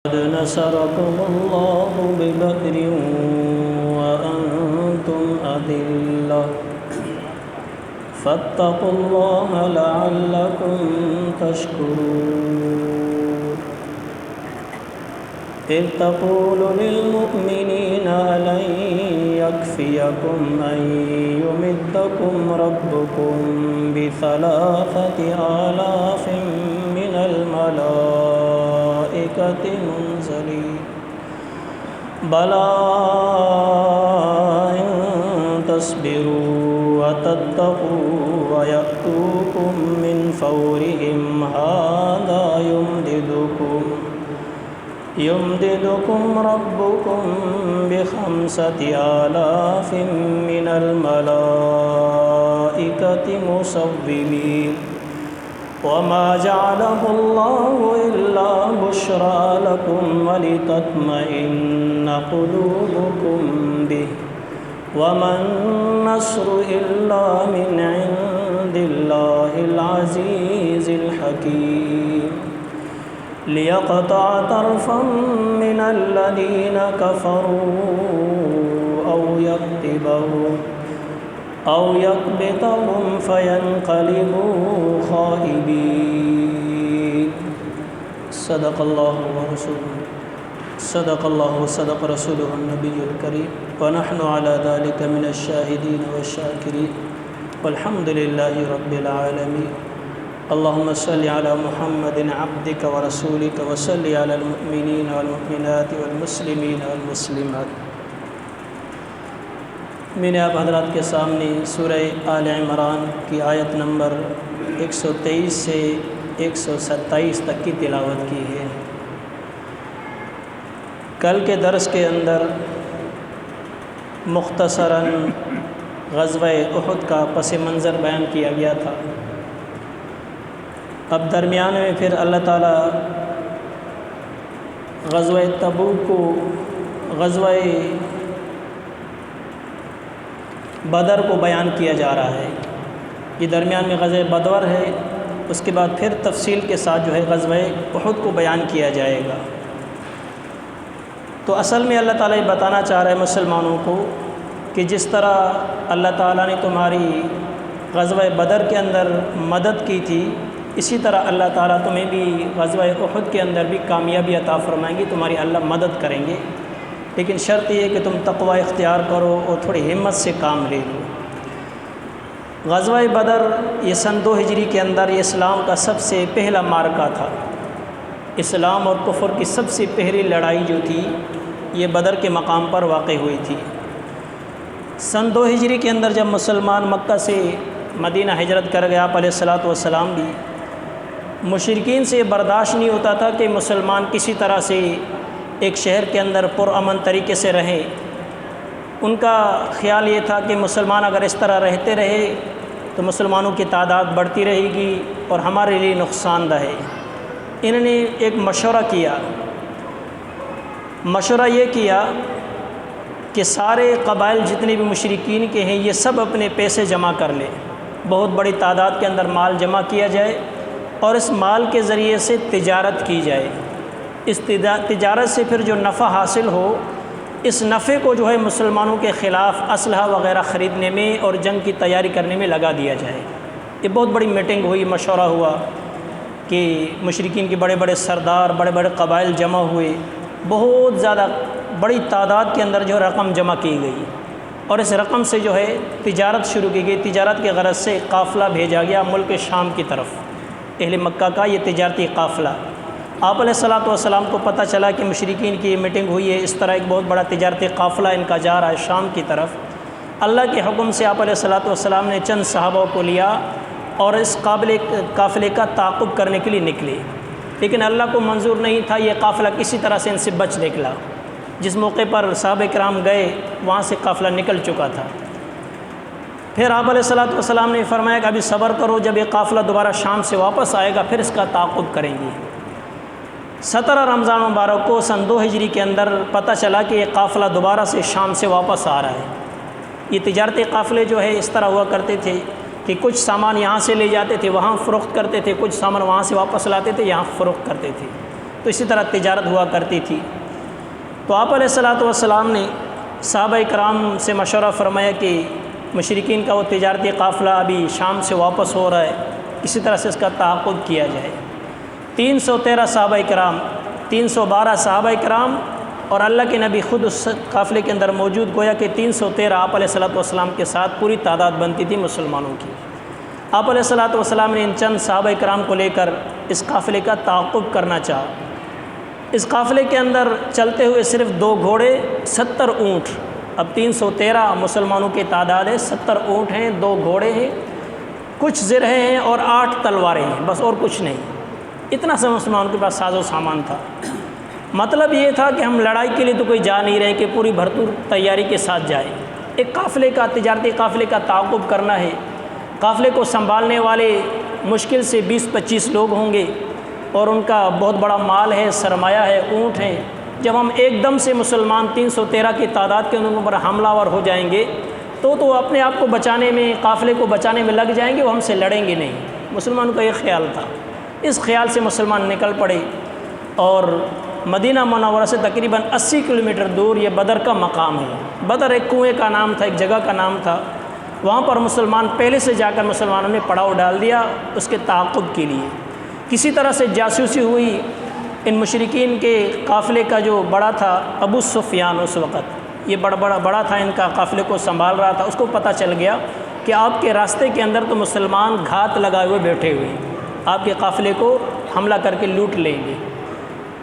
قد نصركم الله ببدر وأنتم أذلة فاتقوا الله لعلكم تشكرون إذ تقول للمؤمنين ألن يكفيكم أن يمدكم ربكم ب3,000 من الملائكة منزلين بلى إن تصبروا وتتقوا ويأتوكم من فورهم هذا يمددكم ربكم ب5,000 من الملائكة مسومين وما جعله الله إلا بشرى لكم ولتطمئن قلوبكم به وما النصر إلا من عند الله العزيز الحكيم ليقطع طرفا من الذين كفروا أو يكبتهم فينقلبوا خائبين صدق الله ورسوله صدق الله وصدق رسوله النبي الكريم ونحن على ذلك من الشاهدين والشاكرين والحمد لله رب العالمين اللهم صل على محمد عبدك ورسولك وصل على المؤمنين والمؤمنات والمسلمين والمسلمات. میں نے آپ حضرات کے سامنے سورہ آل عمران کی آیت نمبر 123 سے 127 تک کی تلاوت کی ہے. کل کے درس کے اندر مختصراً غزوہ احد کا پس منظر بیان کیا گیا تھا. اب درمیان میں پھر اللہ تعالیٰ غزوہ تبوک کو غزوہ بدر کو بیان کیا جا رہا ہے. یہ درمیان میں غزوہ بدر ہے، اس کے بعد پھر تفصیل کے ساتھ جو ہے غزوہ احد کو بیان کیا جائے گا. تو اصل میں اللہ تعالیٰ یہ بتانا چاہ رہا ہے مسلمانوں کو کہ جس طرح اللہ تعالیٰ نے تمہاری غزوہ بدر کے اندر مدد کی تھی، اسی طرح اللہ تعالیٰ تمہیں بھی غزوہ احد کے اندر بھی کامیابی عطا فرمائیں گے، تمہاری اللہ مدد کریں گے. لیکن شرط یہ ہے کہ تم تقوی اختیار کرو اور تھوڑی ہمت سے کام لے لو. غزوہ بدر یہ سن 2 ہجری کے اندر یہ اسلام کا سب سے پہلا معرکہ تھا. اسلام اور کفر کی سب سے پہلی لڑائی جو تھی یہ بدر کے مقام پر واقع ہوئی تھی. سن 2 ہجری کے اندر جب مسلمان مکہ سے مدینہ ہجرت کر گیا، آپ علیہ الصلاۃ والسلام بھی، مشرکین سے برداشت نہیں ہوتا تھا کہ مسلمان کسی طرح سے ایک شہر کے اندر پرامن طریقے سے رہیں. ان کا خیال یہ تھا کہ مسلمان اگر اس طرح رہتے رہے تو مسلمانوں کی تعداد بڑھتی رہے گی اور ہمارے لیے نقصان دہ ہے. انہوں نے ایک مشورہ یہ کیا کہ سارے قبائل جتنے بھی مشرکین کے ہیں یہ سب اپنے پیسے جمع کر لیں، بہت بڑی تعداد کے اندر مال جمع کیا جائے اور اس مال کے ذریعے سے تجارت کی جائے. اس تجارت سے پھر جو نفع حاصل ہو، اس نفع کو جو ہے مسلمانوں کے خلاف اسلحہ وغیرہ خریدنے میں اور جنگ کی تیاری کرنے میں لگا دیا جائے. یہ بہت بڑی میٹنگ ہوئی، مشورہ ہوا کہ مشرکین کے بڑے بڑے سردار، بڑے بڑے قبائل جمع ہوئے، بہت زیادہ بڑی تعداد کے اندر جو رقم جمع کی گئی اور اس رقم سے جو ہے تجارت شروع کی گئی. تجارت کے غرض سے قافلہ بھیجا گیا ملک شام کی طرف. اہل مکہ کا یہ تجارتی قافلہ، آپ علیہ الصلاۃ والسلام کو پتہ چلا کہ مشرکین کی یہ میٹنگ ہوئی ہے، اس طرح ایک بہت بڑا تجارتی قافلہ ان کا جا رہا ہے شام کی طرف. اللہ کے حکم سے آپ علیہ الصلاۃ والسلام نے چند صحابہ کو لیا اور اس قافلے کا تعاقب کرنے کے لیے نکلے. لیکن اللہ کو منظور نہیں تھا یہ قافلہ کسی طرح سے ان سے بچ نکلا. جس موقع پر صحابہ کرام گئے وہاں سے قافلہ نکل چکا تھا. پھر آپ علیہ الصلاۃ والسلام نے فرمایا کہ ابھی صبر کرو، جب یہ قافلہ دوبارہ شام سے واپس آئے گا پھر اس کا تعاقب کریں گے. 17 رمضان مبارک کو سن 2 ہجری کے اندر پتہ چلا کہ یہ قافلہ دوبارہ سے شام سے واپس آ رہا ہے. یہ تجارتی قافلے جو ہے اس طرح ہوا کرتے تھے کہ کچھ سامان یہاں سے لے جاتے تھے وہاں فروخت کرتے تھے، کچھ سامان وہاں سے واپس لاتے تھے یہاں فروخت کرتے تھے. تو اسی طرح تجارت ہوا کرتی تھی۔ تو آپ علیہ الصلوۃ والسلام نے صحابہ کرام سے مشورہ فرمایا کہ مشرکین کا وہ تجارتی قافلہ ابھی شام سے واپس ہو رہا ہے، کسی طرح سے اس کا تعاقب کیا جائے۔ 313 صحابہ کرام، 312 صحابہ کرام اور اللہ کے نبی خود اس قافلے کے اندر موجود، گویا کہ 313 آپ علیہ الصلوۃ والسلام کے ساتھ پوری تعداد بنتی تھی مسلمانوں کی۔ آپ علیہ الصلوۃ والسلام نے ان چند صحابہ کرام کو لے کر اس قافلے کا تعاقب کرنا چاہا۔ اس قافلے کے اندر چلتے ہوئے صرف 2 گھوڑے، 70 اونٹ، اب 313 مسلمانوں کی تعداد ہے، 70 اونٹ ہیں، 2 گھوڑے ہیں، کچھ زرہیں ہیں اور 8 تلواریں ہیں، بس اور کچھ نہیں۔ اتنا سا مسلمانوں کے پاس ساز و سامان تھا۔ مطلب یہ تھا کہ ہم لڑائی کے لیے تو کوئی جا نہیں رہے کہ پوری بھرپور تیاری کے ساتھ جائے۔ ایک قافلے کا، تجارتی قافلے کا تعاقب کرنا ہے۔ قافلے کو سنبھالنے والے مشکل سے 20-25 لوگ ہوں گے اور ان کا بہت بڑا مال ہے، سرمایہ ہے، اونٹ ہیں۔ جب ہم ایک دم سے مسلمان 313 کی تعداد کے ان پر حملہ آور ہو جائیں گے تو اپنے آپ کو بچانے میں، قافلے کو بچانے میں لگ جائیں گے، وہ ہم سے لڑیں گے نہیں۔ مسلمانوں کا یہ خیال تھا۔ اس خیال سے مسلمان نکل پڑے اور مدینہ منورہ سے تقریباً 80 کلومیٹر دور یہ بدر کا مقام ہے۔ بدر ایک کنویں کا نام تھا، ایک جگہ کا نام تھا۔ وہاں پر مسلمان پہلے سے جا کر مسلمانوں نے پڑاؤ ڈال دیا اس کے تعاقب کے لیے۔ کسی طرح سے جاسوسی ہوئی ان مشرکین کے قافلے کا جو بڑا تھا ابو سفیان، اس وقت یہ بڑا تھا، ان کا قافلے کو سنبھال رہا تھا، اس کو پتہ چل گیا کہ آپ کے راستے کے اندر تو مسلمان گھات لگائے ہوئے بیٹھے ہوئے ہیں، آپ کے قافلے کو حملہ کر کے لوٹ لیں گے۔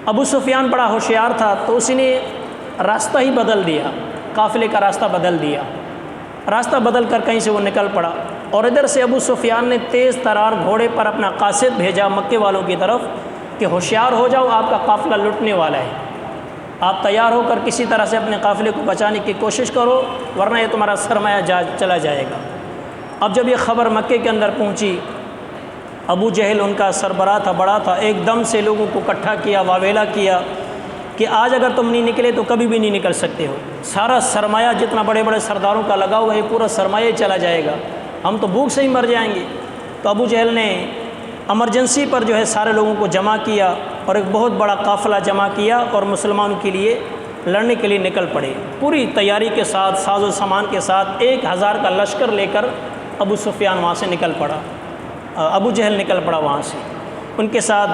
ابو سفیان بڑا ہوشیار تھا تو اس نے راستہ ہی بدل دیا، قافلے کا راستہ بدل دیا، راستہ بدل کر کہیں سے وہ نکل پڑا اور ادھر سے ابو سفیان نے تیز ترار گھوڑے پر اپنا قاصد بھیجا مکے والوں کی طرف کہ ہوشیار ہو جاؤ، آپ کا قافلہ لٹنے والا ہے، آپ تیار ہو کر کسی طرح سے اپنے قافلے کو بچانے کی کوشش کرو ورنہ یہ تمہارا سرمایہ چلا جائے گا۔ اب جب یہ خبر مکے کے اندر پہنچی، ابو جہل ان کا سربراہ تھا، بڑا تھا، ایک دم سے لوگوں کو اکٹھا کیا، واویلا کیا کہ آج اگر تم نہیں نکلے تو کبھی بھی نہیں نکل سکتے ہو، سارا سرمایہ جتنا بڑے بڑے سرداروں کا لگا ہوا ہے پورا سرمایہ چلا جائے گا، ہم تو بھوک سے ہی مر جائیں گے۔ تو ابو جہل نے ایمرجنسی پر جو ہے سارے لوگوں کو جمع کیا اور ایک بہت بڑا قافلہ جمع کیا اور مسلمانوں کے لیے لڑنے کے لیے نکل پڑے، پوری تیاری کے ساتھ، ساز و سامان کے ساتھ 1000 کا لشکر لے کر ابو سفیان وہاں سے نکل پڑا، ابو جہل نکل پڑا وہاں سے۔ ان کے ساتھ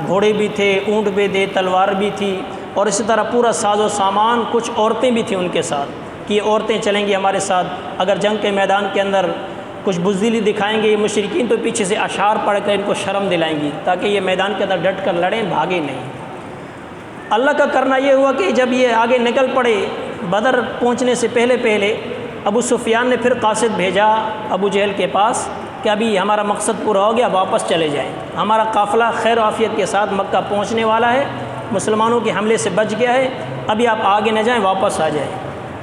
گھوڑے بھی تھے، اونٹ بھی تھے، تلوار بھی تھی اور اسی طرح پورا ساز و سامان، کچھ عورتیں بھی تھیں ان کے ساتھ کہ یہ عورتیں چلیں گی ہمارے ساتھ، اگر جنگ کے میدان کے اندر کچھ بزدلی دکھائیں گے یہ مشرکین تو پیچھے سے اشعار پڑھ کر ان کو شرم دلائیں گی تاکہ یہ میدان کے اندر ڈٹ کر لڑیں، بھاگیں نہیں۔ اللہ کا کرنا یہ ہوا کہ جب یہ آگے نکل پڑے، بدر پہنچنے سے پہلے ابو سفیان نے پھر قاصد بھیجا ابو جہل کے پاس کہ ابھی ہمارا مقصد پورا ہو گیا، واپس چلے جائیں، ہمارا قافلہ خیر و عافیت کے ساتھ مکہ پہنچنے والا ہے، مسلمانوں کے حملے سے بچ گیا ہے، ابھی آپ آگے نہ جائیں، واپس آ جائیں۔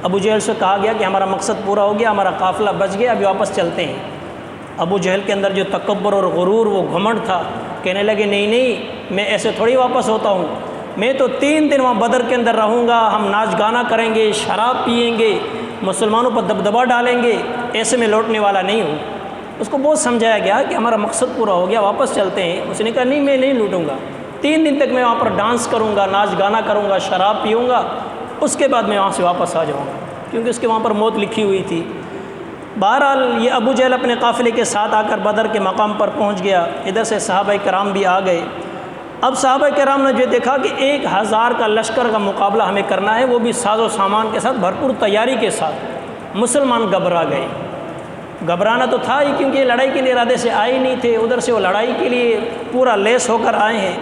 ابو جہل سے کہا گیا کہ ہمارا مقصد پورا ہو گیا، ہمارا قافلہ بچ گیا، ابھی واپس چلتے ہیں۔ ابو جہل کے اندر جو تکبر اور غرور، وہ گھمنڈ تھا، کہنے لگے نہیں میں ایسے تھوڑی واپس ہوتا ہوں، میں تو 3 دن وہاں بدر کے اندر رہوں گا، ہم ناچ گانا کریں گے، شراب پئیں گے، مسلمانوں پر دبدبہ ڈالیں گے، ایسے میں لوٹنے والا نہیں ہوں۔ اس کو بہت سمجھایا گیا کہ ہمارا مقصد پورا ہو گیا، واپس چلتے ہیں۔ اس نے کہا نہیں میں نہیں لوٹوں گا، 3 دن تک میں وہاں پر ڈانس کروں گا، ناچ گانا کروں گا، شراب پیوں گا، اس کے بعد میں وہاں سے واپس آ جاؤں گا، کیونکہ اس کے وہاں پر موت لکھی ہوئی تھی۔ بہرحال یہ ابو جہل اپنے قافلے کے ساتھ آ کر بدر کے مقام پر پہنچ گیا، ادھر سے صحابہ کرام بھی آ گئے۔ اب صحابہ کرام نے جو دیکھا کہ 1000 کا لشکر کا مقابلہ ہمیں کرنا ہے، وہ بھی ساز و سامان کے ساتھ، بھرپور تیاری کے ساتھ، مسلمان گھبرا گئے۔ گھبرانا تو تھا ہی کیونکہ لڑائی کے لیے ارادے سے آئے نہیں تھے، ادھر سے وہ لڑائی کے لیے پورا لیس ہو کر آئے ہیں۔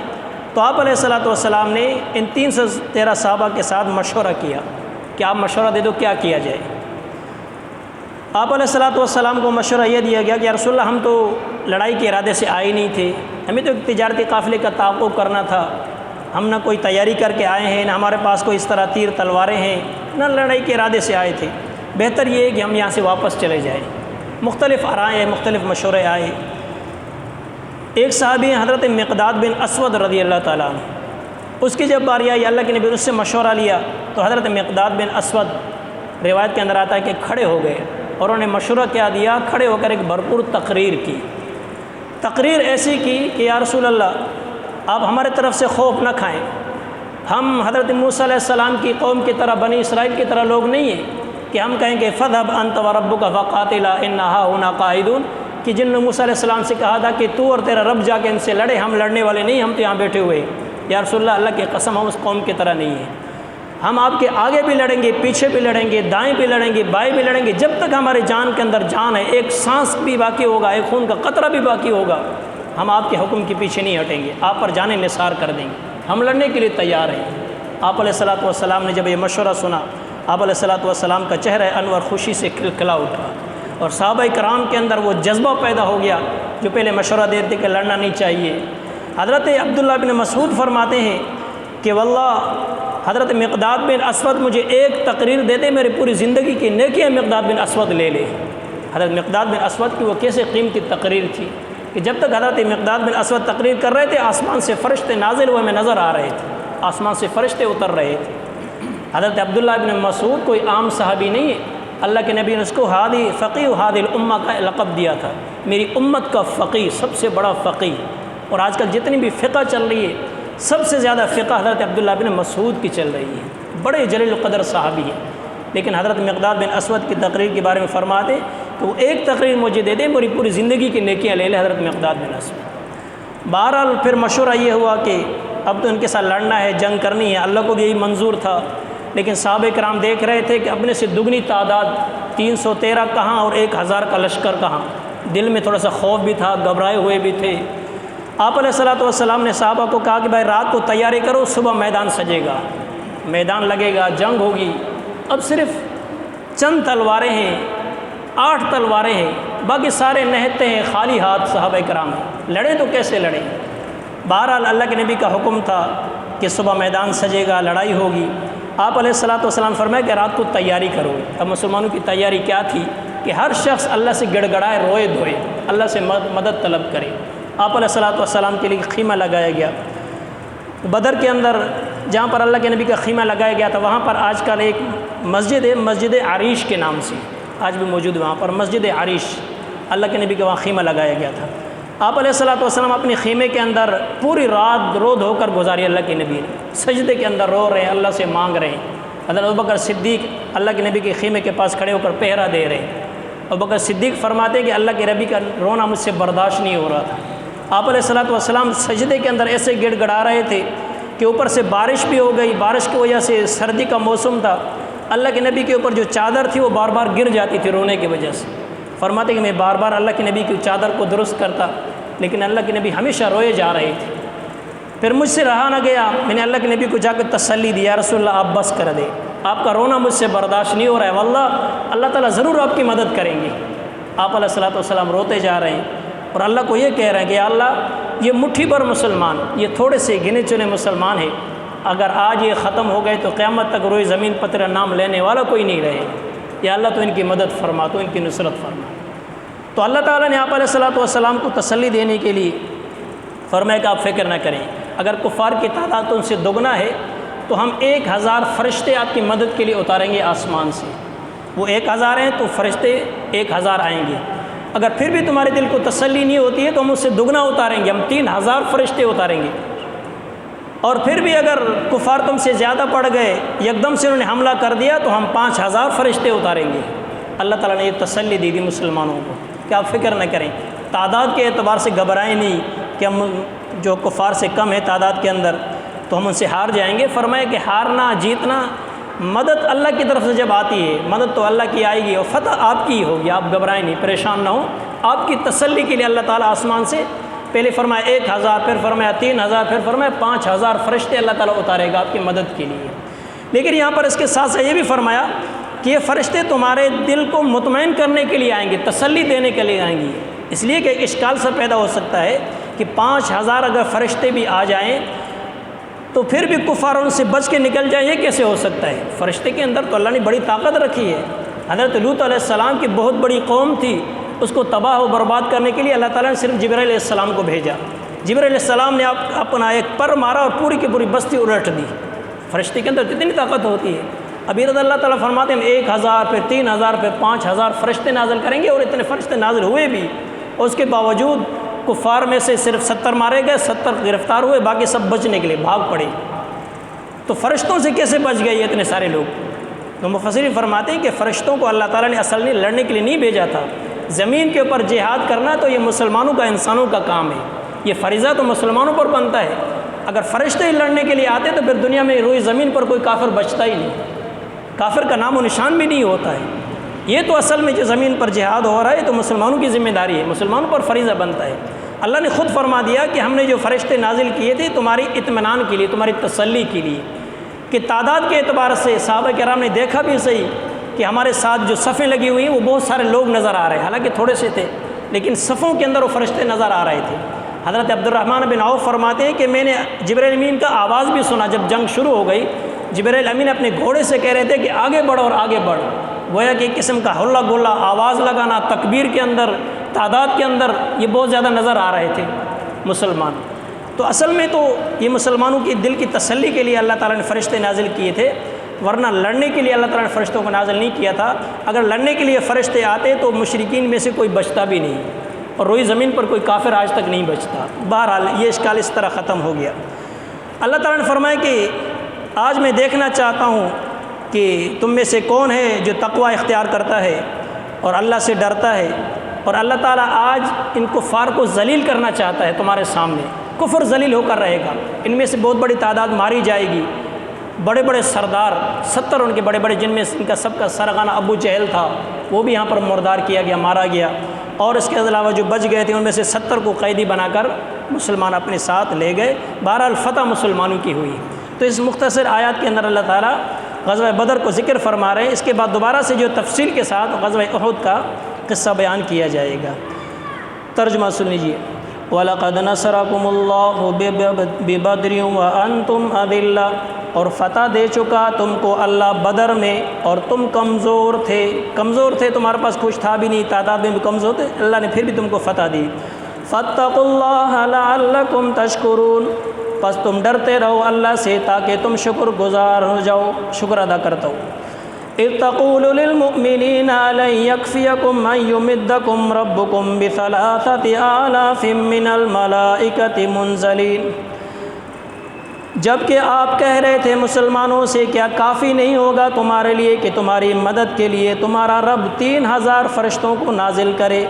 تو آپ علیہ الصلوۃ والسلام نے ان 313 صحابہ کے ساتھ مشورہ کیا کہ آپ مشورہ دے دو کیا کیا جائے۔ آپ علیہ الصلوۃ والسلام کو مشورہ یہ دیا گیا کہ یا رسول اللہ ہم تو لڑائی کے ارادے سے آئے نہیں تھے، ہمیں تو ایک تجارتی قافلے کا تعاقب کرنا تھا، ہم نہ کوئی تیاری کر کے آئے ہیں، نہ ہمارے پاس کوئی اس طرح تیر تلواریں ہیں، نہ لڑائی کے ارادے سے آئے تھے، بہتر یہ ہے کہ ہم یہاں سے واپس چلے جائیں۔ مختلف آرائیں، مختلف مشورے آئے۔ ایک صحابی ہیں حضرت مقداد بن اسود رضی اللہ تعالیٰ عنہ، اس کی جب باری آئی اللہ کے نبی اس سے مشورہ لیا تو حضرت مقداد بن اسود روایت کے اندر آتا ہے کہ کھڑے ہو گئے اور انہوں نے مشورہ کیا دیا، کھڑے ہو کر ایک بھرپور تقریر کی، تقریر ایسی کی کہ یا رسول اللہ آپ ہمارے طرف سے خوف نہ کھائیں۔ ہم حضرت موسیٰ علیہ السلام کی قوم کی طرح، بنی اسرائیل کی طرح لوگ نہیں ہیں کہ ہم کہیں کہ فَاذْهَبْ أَنْتَ وَرَبُّكَ فَقَاتِلَا إِنَّا هَاهُنَا قَاعِدُونَ، کہ جن نے موسیٰ علیہ السلام سے کہا تھا کہ تو اور تیرا رب جا کے ان سے لڑے، ہم لڑنے والے نہیں، ہم تو یہاں بیٹھے ہوئے ہیں۔ یا رسول اللہ، اللہ کی قسم ہم اس قوم کی طرح نہیں ہیں، ہم آپ کے آگے بھی لڑیں گے، پیچھے بھی لڑیں گے، دائیں بھی لڑیں گے، بائیں بھی لڑیں گے، جب تک ہمارے جان کے اندر جان ہے، ایک سانس بھی باقی ہوگا، ایک خون کا قطرہ بھی باقی ہوگا، ہم آپ کے حکم کے پیچھے نہیں ہٹیں گے، آپ پر جانیں نثار کر دیں گے، ہم لڑنے کے لیے تیار ہیں۔ آپ علیہ الصلوۃ والسلام نے جب یہ مشورہ سنا، آپ علیہ الصلوۃ والسلام کا چہرہ انور خوشی سے کھلکھلا اٹھا، اور صحابہ کرام کے اندر وہ جذبہ پیدا ہو گیا جو پہلے مشورہ دیتے کہ لڑنا نہیں چاہیے۔ حضرت عبداللہ بن مسعود فرماتے ہیں کہ واللہ حضرت مقداد بن اسود مجھے ایک تقریر دے دے، میری پوری زندگی کی نیکیاں مقداد بن اسود لے لے۔ حضرت مقداد بن اسود کی وہ کیسے قیمتی تقریر تھی کہ جب تک حضرت مقداد بن اسود تقریر کر رہے تھے، آسمان سے فرشتے نازل ہوئے میں نظر آ رہے تھے، آسمان سے فرشتے اتر رہے تھے۔ حضرت عبداللہ بن مسعود کوئی عام صحابی نہیں ہے، اللہ کے نبی نے اس کو ہادی فقیہ ہادی الامہ کا لقب دیا تھا، میری امت کا فقیہ، سب سے بڑا فقیہ۔ اور آج کل جتنی بھی فقہ چل رہی ہے، سب سے زیادہ فقہ حضرت عبداللہ بن مسعود کی چل رہی ہے، بڑے جلیل القدر صحابی ہیں۔ لیکن حضرت مقداد بن اسود کی تقریر کے بارے میں فرماتے کہ وہ ایک تقریر مجھے دے دیں، میری پوری زندگی کی نیکیاں لے لے حضرت مقداد بن اسود۔ بہرحال پھر مشورہ یہ ہوا کہ اب تو ان کے ساتھ لڑنا ہے، جنگ کرنی ہے، اللہ کو بھی یہی منظور تھا، لیکن صحابہ کرام دیکھ رہے تھے کہ اپنے سے دگنی تعداد 313 کہاں اور 1000 کا لشکر کہاں، دل میں تھوڑا سا خوف بھی تھا، گھبرائے ہوئے بھی تھے۔ آپ علیہ الصلوۃ والسلام نے صحابہ کو کہا کہ بھائی رات کو تیاری کرو، صبح میدان سجے گا، میدان لگے گا، جنگ ہوگی۔ اب صرف چند تلواریں ہیں، 8 تلواریں ہیں، باقی سارے نہتے ہیں، خالی ہاتھ صحابہ کرام ہیں، لڑیں تو کیسے لڑیں؟ بہرحال اللہ کے نبی کا حکم تھا کہ صبح میدان سجے گا، لڑائی ہوگی۔ آپ علیہ الصلوۃ والسلام فرمایا کہ رات کو تیاری کرو۔ اب مسلمانوں کی تیاری کیا تھی کہ ہر شخص اللہ سے گڑ گڑائے، روئے دھوئے، اللہ سے مدد طلب کرے۔ آپ علیہ الصلوۃ والسلام کے لیے خیمہ لگایا گیا۔ بدر کے اندر جہاں پر اللہ کے نبی کا خیمہ لگایا گیا تھا، وہاں پر آج کل ایک مسجد ہے، مسجد عریش کے نام سے، آج بھی موجود ہے وہاں پر مسجد عریش، اللہ کے نبی کا وہاں خیمہ لگایا گیا تھا۔ آپ علیہ الصلوۃ والسلام اپنے خیمے کے اندر پوری رات رو دھو کر گزاری، اللہ کے نبی نے سجدے کے اندر رو رہے ہیں، اللہ سے مانگ رہے ہیں۔ حضرت ابوبکر صدیق اللہ کے نبی کے خیمے کے پاس کھڑے ہو کر پہرا دے رہے ہیں۔ ابوبکر صدیق فرماتے ہیں کہ اللہ کے نبی کا رونا مجھ سے برداشت نہیں ہو رہا تھا۔ آپ علیہ الصلوۃ والسلام سجدے کے اندر ایسے گڑ گڑا رہے تھے کہ اوپر سے بارش بھی ہو گئی، بارش کی وجہ سے سردی کا موسم تھا، اللہ کے نبی کے اوپر جو چادر تھی وہ بار بار گر جاتی تھی رونے کی وجہ سے۔ فرماتے کہ میں بار بار اللہ کے نبی کی چادر کو درست کرتا، لیکن اللہ کے نبی ہمیشہ روئے جا رہے تھے۔ پھر مجھ سے رہا نہ گیا، میں نے اللہ کے نبی کو جا کر تسلی دی، یا رسول اللہ آپ بس کر دے، آپ کا رونا مجھ سے برداشت نہیں ہو رہا ہے، واللہ اللہ تعالیٰ ضرور آپ کی مدد کریں گے۔ آپ علیہ الصلوۃ والسلام روتے جا رہے ہیں اور اللہ کو یہ کہہ رہے ہیں کہ یا اللہ یہ مٹھی بھر مسلمان، یہ تھوڑے سے گنے چنے مسلمان ہیں، اگر آج یہ ختم ہو گئے تو قیامت تک روئے زمین پر تیرا نام لینے والا کوئی نہیں رہے، یا اللہ تو ان کی مدد فرما، تو ان کی نصرت فرما۔ تو اللہ تعالیٰ نے آپ علیہ الصلوۃ والسلام کو تسلی دینے کے لیے فرمایا کہ آپ فکر نہ کریں، اگر کفار کی تعداد ان سے دگنا ہے تو ہم 1000 فرشتے آپ کی مدد کے لیے اتاریں گے آسمان سے۔ وہ 1000 ہیں تو فرشتے 1000 آئیں گے۔ اگر پھر بھی تمہارے دل کو تسلی نہیں ہوتی ہے تو ہم اس سے دگنا اتاریں گے، ہم 3000 فرشتے اتاریں گے۔ اور پھر بھی اگر کفار تم سے زیادہ پڑ گئے، یکدم سے انہوں نے حملہ کر دیا، تو ہم 5000 فرشتے اتاریں گے۔ اللہ تعالیٰ نے یہ تسلی دی مسلمانوں کو کہ آپ فکر نہ کریں، تعداد کے اعتبار سے گھبرائیں نہیں کہ ہم جو کفار سے کم ہے تعداد کے اندر تو ہم ان سے ہار جائیں گے۔ فرمایا کہ ہارنا جیتنا مدد اللہ کی طرف سے جب آتی ہے، مدد تو اللہ کی آئے گی اور فتح آپ کی ہی ہوگی، آپ گھبرائیں نہیں، پریشان نہ ہوں۔ آپ کی تسلی کے لیے اللہ تعالیٰ آسمان سے پہلے فرمایا 1000، پھر فرمایا 3000، پھر فرمایا 5000 فرشتے اللہ تعالیٰ اتارے گا آپ کی مدد کے لیے۔ لیکن یہاں پر اس کے ساتھ ساتھ یہ بھی فرمایا کہ یہ فرشتے تمہارے دل کو مطمئن کرنے کے لیے آئیں گے، تسلی دینے کے لیے آئیں گے، اس لیے کہ اشکال سے پیدا ہو سکتا ہے کہ 5000 اگر فرشتے بھی آ جائیں تو پھر بھی کفار ان سے بچ کے نکل جائیں، یہ کیسے ہو سکتا ہے؟ فرشتے کے اندر تو اللہ نے بڑی طاقت رکھی ہے۔ حضرت لوط علیہ السلام کی بہت بڑی قوم تھی، اس کو تباہ و برباد کرنے کے لیے اللہ تعالیٰ نے صرف جبرائیل علیہ السلام کو بھیجا۔ جبرائیل علیہ السلام نے اپنا ایک پر مارا اور پوری کی پوری بستی الٹ دی۔ فرشتے کے اندر کتنی طاقت ہوتی ہے۔ ابھی رضی اللہ تعالیٰ فرماتے ہیں 1000، پھر 3000، پھر 5000 فرشتے نازل کریں گے، اور اتنے فرشتے نازل ہوئے بھی، اور اس کے باوجود کفار میں سے صرف 70 مارے گئے، 70 گرفتار ہوئے، باقی سب بچنے کے لیے بھاگ پڑے۔ تو فرشتوں سے کیسے بچ گئے یہ اتنے سارے لوگ؟ تو مفسرین فرماتے ہیں کہ فرشتوں کو اللہ تعالیٰ نے اصل میں لڑنے کے لیے نہیں بھیجا تھا۔ زمین کے اوپر جہاد کرنا تو یہ مسلمانوں کا، انسانوں کا کام ہے، یہ فریضہ تو مسلمانوں پر بنتا ہے۔ اگر فرشتے لڑنے کے لیے آتے تو پھر دنیا میں روئی زمین پر کوئی کافر بچتا ہی نہیں، کافر کا نام و نشان بھی نہیں ہوتا ہے۔ یہ تو اصل میں جو زمین پر جہاد ہو رہا ہے تو مسلمانوں کی ذمہ داری ہے، مسلمانوں پر فریضہ بنتا ہے۔ اللہ نے خود فرما دیا کہ ہم نے جو فرشتے نازل کیے تھے تمہاری اطمینان کے لیے، تمہاری تسلی کے لیے، کہ تعداد کے اعتبار سے صحابہ کرام نے دیکھا بھی صحیح کہ ہمارے ساتھ جو صفیں لگی ہوئی ہیں وہ بہت سارے لوگ نظر آ رہے ہیں، حالانکہ تھوڑے سے تھے لیکن صفوں کے اندر وہ فرشتے نظر آ رہے تھے۔ حضرت عبد الرحمن بن عوف فرماتے ہیں کہ میں نے جبرائیل امین کا آواز بھی سنا جب جنگ شروع ہو گئی۔ جبرائیل امین اپنے گھوڑے سے کہہ رہے تھے کہ آگے بڑھ اور آگے بڑھ، گویا کہ ایک قسم کا ہلا گلا آواز لگانا، تکبیر کے اندر، تعداد کے اندر یہ بہت زیادہ نظر آ رہے تھے مسلمان۔ تو اصل میں تو یہ مسلمانوں کی دل کی تسلی کے لیے اللہ تعالیٰ نے فرشتے نازل کیے تھے، ورنہ لڑنے کے لیے اللہ تعالیٰ نے فرشتوں کو نازل نہیں کیا تھا۔ اگر لڑنے کے لیے فرشتے آتے تو مشرکین میں سے کوئی بچتا بھی نہیں، اور روئی زمین پر کوئی کافر آج تک نہیں بچتا۔ بہرحال یہ اشکال اس طرح ختم ہو گیا۔ اللہ تعالیٰ نے فرمایا کہ آج میں دیکھنا چاہتا ہوں کہ تم میں سے کون ہے جو تقوی اختیار کرتا ہے اور اللہ سے ڈرتا ہے۔ اور اللہ تعالیٰ آج ان کفار کو ذلیل کرنا چاہتا ہے تمہارے سامنے، کفر ذلیل ہو کر رہے گا، ان میں سے بہت بڑی تعداد ماری جائے گی۔ بڑے بڑے سردار 70 ان کے بڑے بڑے، جن میں ان کا سب کا سرغانہ ابو جہل تھا، وہ بھی یہاں پر مردار کیا گیا، مارا گیا، اور اس کے علاوہ جو بچ گئے تھے ان میں سے 70 کو قیدی بنا کر مسلمان اپنے ساتھ لے گئے۔ بہرحال فتح مسلمانوں کی ہوئی۔ تو اس مختصر آیات کے اندر اللہ تعالیٰ غزوہ بدر کو ذکر فرما رہے ہیں۔ اس کے بعد دوبارہ سے جو تفصیل کے ساتھ غزوہ احد کا قصہ بیان کیا جائے گا۔ ترجمہ سن لیجیے۔ وَلَقَدْ نَصَرَكُمُ اللَّهُ بِبَدْرٍ وَأَنْتُمْ أَذِلَّةٌ، اور فتح دے چکا تم کو اللہ بدر میں اور تم کمزور تھے، تمہارے پاس کچھ تھا بھی نہیں، تعداد میں بھی کمزور تھے، اللہ نے پھر بھی تم کو فتح دی۔ فَاتَّقُوا اللَّهَ لَعَلَّكُمْ تَشْكُرُونَ، پس تم ڈرتے رہو اللہ سے تاکہ تم شکر گزار ہو جاؤ، شکر ادا کرتا ہو۔ اِذْ تَقُولُ لِلْمُؤْمِنِينَ أَلَنْ يَكْفِيَكُمْ أَنْ يُمِدَّكُمْ رَبُّكُمْ بِثَلَاثَةِ آلَافٍ مِّنَ الْمَلَائِكَةِ مُنزَلِينَ، جب کہ آپ کہہ رہے تھے مسلمانوں سے کیا کافی نہیں ہوگا تمہارے لیے کہ تمہاری مدد کے لیے تمہارا رب 3000 فرشتوں کو نازل کرے،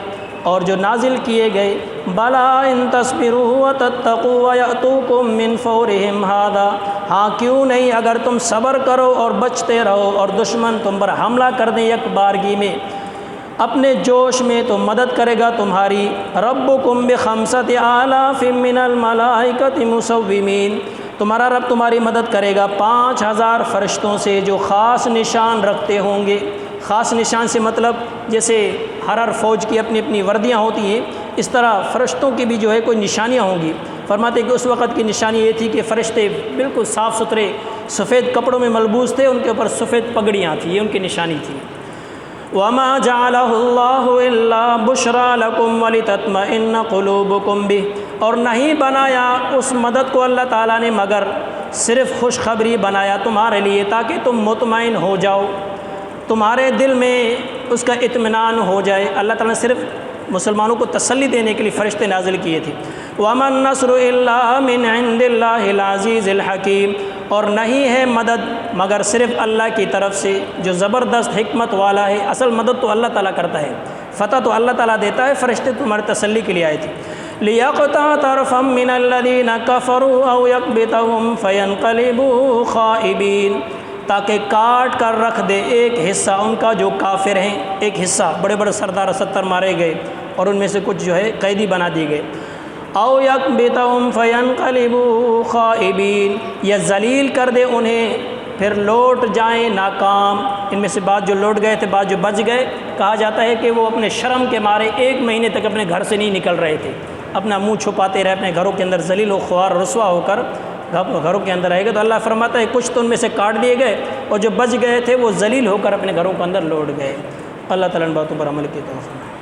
اور جو نازل کیے گئے، بلا ان تصبروا وتتقوا ويأتوكم من فورهم هذا، ہاں کیوں نہیں اگر تم صبر کرو اور بچتے رہو اور دشمن تم پر حملہ کر دیں یک بارگی میں، اپنے جوش میں تو مدد کرے گا تمہاری۔ ربکم بخمسۃ آلاف من الملائکۃ مسومین، تمہارا رب تمہاری مدد کرے گا 5000 فرشتوں سے جو خاص نشان رکھتے ہوں گے۔ خاص نشان سے مطلب جیسے ہر فوج کی اپنی اپنی وردیاں ہوتی ہیں، اس طرح فرشتوں کی بھی جو ہے کوئی نشانیاں ہوں گی۔ فرماتے کہ اس وقت کی نشانی یہ تھی کہ فرشتے بالکل صاف ستھرے سفید کپڑوں میں ملبوس تھے، ان کے اوپر سفید پگڑیاں تھیں، یہ ان کی نشانی تھی۔ وَمَا جَعَلَهُ اللَّهُ إِلَّا بُشْرَى لَكُمْ وَلِتَطْمَئِنَّ قُلُوبُكُمْ بِهِ، اور نہیں بنایا اس مدد کو اللہ تعالیٰ نے مگر صرف خوشخبری بنایا تمہارے لیے تاکہ تم مطمئن ہو جاؤ، تمہارے دل میں اس کا اطمینان ہو جائے۔ اللہ تعالیٰ نے صرف مسلمانوں کو تسلی دینے کے لیے فرشتے نازل کیے تھے۔ وَمَا النَّصْرُ إِلَّا مِنْ عِنْدِ اللَّهِ الْعَزِيزِ الْحَكِيمِ، اور نہیں ہے مدد مگر صرف اللہ کی طرف سے جو زبردست حکمت والا ہے۔ اصل مدد تو اللہ تعالیٰ کرتا ہے، فتح تو اللہ تعالیٰ دیتا ہے، فرشتے تمہاری تسلی کے لیے آئے تھے۔ لِيَقْطَعَ طَرْفًا مِّنَ الَّذِينَ كَفَرُوا أَوْ يَكْبِتَهُمْ فَيَنْقَلِبُوا خَائِبِينَ، تاکہ کاٹ کر رکھ دے ایک حصہ ان کا جو کافر ہیں، ایک حصہ بڑے بڑے سردار 70 مارے گئے اور ان میں سے کچھ جو ہے قیدی بنا دیے گئے۔ او یکبتہم فینقلبوا خائبین، یا ذلیل کر دے انہیں پھر لوٹ جائیں ناکام۔ ان میں سے بعض جو لوٹ گئے تھے، بعض جو بچ گئے، کہا جاتا ہے کہ وہ اپنے شرم کے مارے 1 مہینے تک اپنے گھر سے نہیں نکل رہے تھے، اپنا منہ چھپاتے رہے، اپنے گھروں کے اندر ذلیل و خوار رسوا ہو کر گھروں کے اندر رہے گا۔ تو اللہ فرماتا ہے کچھ تو ان میں سے کاٹ دیے گئے اور جو بچ گئے تھے وہ ذلیل ہو کر اپنے گھروں کے اندر لوٹ گئے۔ اللہ تعالیٰ نے باتوں پر عمل کی توفیق۔